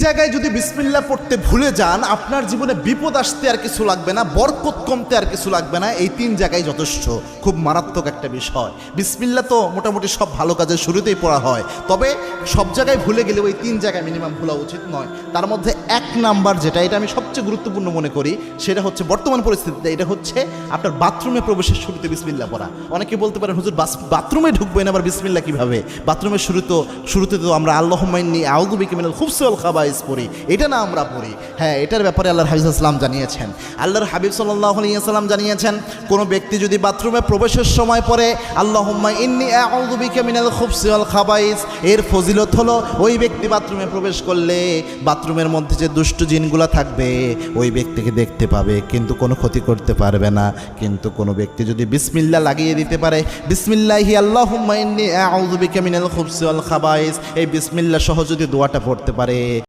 জায়গায় যদি বিসমিল্লাহ পড়তে ভুলে যান, আপনার জীবনে বিপদ আসতে আর কিছু লাগবে না, বরকত কমতে আর কিছু লাগবে না। এই 3 জায়গায় যথেষ্ট। খুব মারাত্মক একটা বিষয়। বিসমিল্লাহ তো মোটামুটি সব ভালো কাজের শুরুতেই পড়া হয়, তবে সব জায়গায় ভুলে গেলেও এই 3 জায়গায় মিনিমাম ভুলা উচিত নয়। তার মধ্যে 1 নাম্বার যেটা, এটা আমি সবচেয়ে গুরুত্বপূর্ণ মনে করি, সেটা হচ্ছে বর্তমান পরিস্থিতিতে এটা হচ্ছে আপনার বাথরুমে প্রবেশের শুরুতে বিসমিল্লাহ পড়া। অনেকে বলতে পারেন, হুজুর বাথরুমে ঢুকবেন আবার বিসমিল্লাহ কিভাবে? বাথরুমের শুরুতে তো আমরা আল্লাহুম্মা ইন্নী আউযু বিকা মিনাল খুবসি ওয়াল খাবাইস পড়ি, এটা না আমরা পড়ি। হ্যাঁ, এটার ব্যাপারে আল্লাহর হাবিব সাল্লাল্লাহু আলাইহি ওয়াসাল্লাম জানিয়েছেন। আল্লাহর হাবিব সাল্লাল্লাহু আলাইহি ওয়াসাল্লাম জানিয়েছেন, কোনো ব্যক্তি যদি বাথরুমে প্রবেশের সময় পড়ে আল্লাহুম্মা ইন্নী আউযু বিকা মিনাল খুবসি ওয়াল খাবাইস, এর ফজিলত হলো ওই ব্যক্তি বাথরুমে প্রবেশ করলে বাথরুমের মধ্যে যে দুষ্ট জিনগুলো থাকবে ওই ব্যক্তিকে দেখতে পাবে, কিন্তু কোনো ক্ষতি করতে পারবে না। কিন্তু কোনো ব্যক্তি যদি বিসমিল্লাহ লাগিয়ে দিতে পারে, বিসমিল্লাহি আল্লাহুম্মা ইন্নী আউযু বিকা মিনাল খুবসি ওয়াল খাবাইস, এই বিসমিল্লাহ সহ যদি দোয়াটা পড়তে পারে,